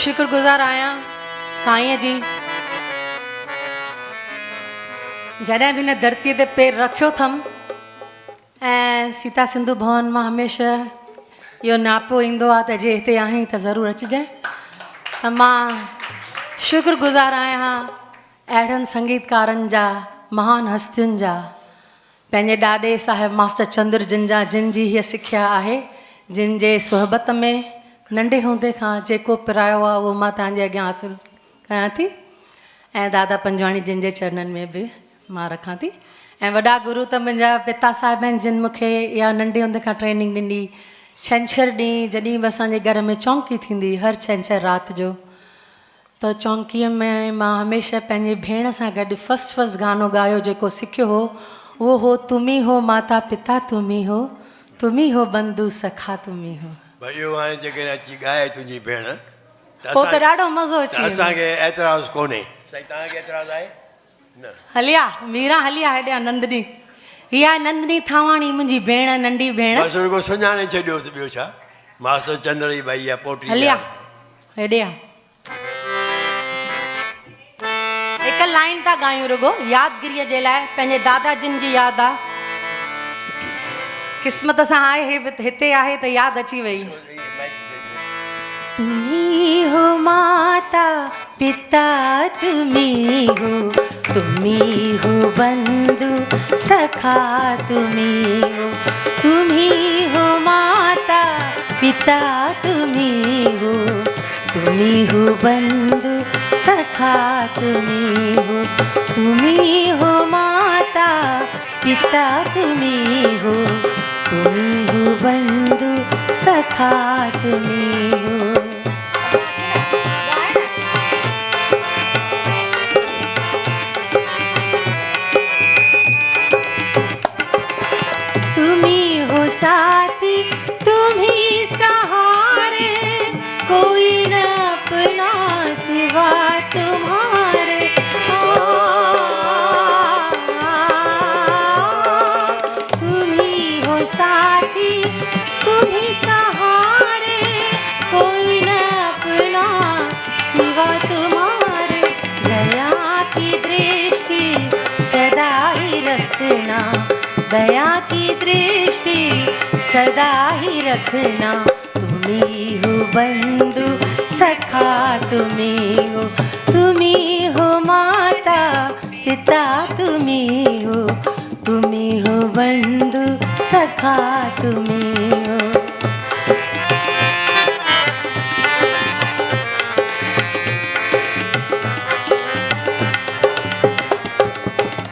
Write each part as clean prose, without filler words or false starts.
शुक्रगुज़ार आहियां साईं जी, जॾहिं बि हिन धरतीअ ते पेर रखियो अथमि ऐं सीता सिंधु भवन मां हमेशह इहो नापो ईंदो आहे त जे हिते आहीं त ज़रूरु अचिजांइ। त मां शुक्रगुज़ार आहियां अहिड़नि संगीतकारनि जा, महान हस्तियुनि जा, पंहिंजे ॾाॾे साहिब मास्टर चंद्र जिन जी हीअ सिख्या आहे, जिन जे सोहबत में नंढे हूंदे खां जेको पिरायो आहे उहो मां तव्हांजे अॻियां हासिलु कयां थी ऐं दादा पंजवाणी जिन जे चरणनि में बि मां रखां थी। ऐं वॾा गुरु त मुंहिंजा पिता साहिब आहिनि जिन मूंखे इहा नंढे हूंदे खां ट्रेनिंग ॾिनी। छंछरु ॾींहुं जॾहिं बि असांजे घर में चौंकी थींदी हर छंछरु राति जो, त चौंकीअ में मां हमेशह पंहिंजे भेण सां गॾु फस्ट गानो ॻायो जेको सिखियो हो उहो हो तुमी हो माता पिता तुमी हो बंधु सखा तुमी हो। भाई इहो हाणे जेकॾहिं अची ॻाए तुंहिंजी भेण पोइ त ॾाढो मज़ो अची वेंदो। असांखे एतिराज़ु कोन्हे। साईं तव्हांखे एतिराज़ु आहे न? हलिया मीरा हलिया हेॾे नंदनी, इहा नंदनी थावाणी मुंहिंजी भेण, नंढी भेण। बसि रुगो सुञाणे छॾियोसि, ॿियो छा। मास्टर चंद्र जी भाई आहे पोटी। हलिया हेॾे हिकु लाइन था ॻायूं रुगो यादगिरीअ जे लाइ, पंहिंजे दादा जिन जी यादि आहे। क़िस्मत सां आहे हिते आहे त यादि अची वई। तुम्ही हो माता पिता तुम्ही हो बंधु सखा तुम्ही हो माता पिता तुम्ही हो बंधु सखा तुम्ही हो माता पिता तुम्ही हो बंधु सखा तुम्ही हो। तुम्ही हो साथी तुम्ही सहारे, कोई न अपना सिवा तुम्हारे। तुम्ही हो साथी तुम्ही सहारे, कोई न अपना सिवा तुम्हारे। दया की दृष्टि सदा ही रखना, दया की दृष्टि सदा ही रखना। तुम्ही हो बंधु सखा तुम्ही हो माता पिता तुम्ही हो बंधु सखा तुम्ही हो।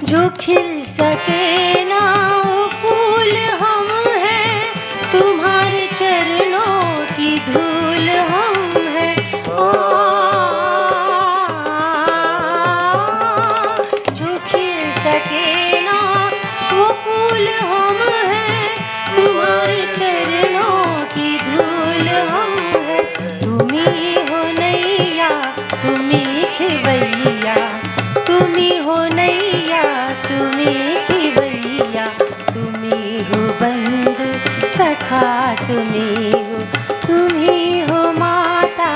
जो खिल सके ना वो फूल हम हैं, तुम्हारे चरणों की धूल हम हैं। जो खिल सके ना वो फूल हम हैं, तुम्हारे चरणों की धूल हम हैं। तुम्ही हो नैया तुम्ही खिवैया, तुम्ही हो नैया तुम्ही खिवैया। तुम्ही हो बंधु सखा तुम्ही हो माता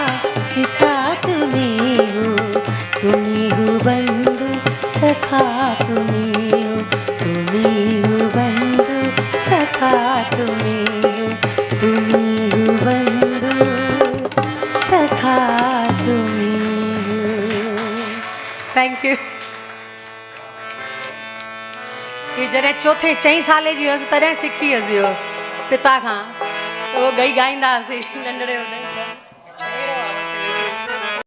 पिता तुम्ही हो बंधु सखा तुम्ही हो बंधु सखा तुम्ही हो बंधु सखा तुम्ही हो। Thank you. ये जॾहिं चौथे चईं साले जी हुअसि तॾहिं सिखी हुअसि इहो पिता खां, उहो ॻाईंदा हुआसीं नंढड़े हूंदे।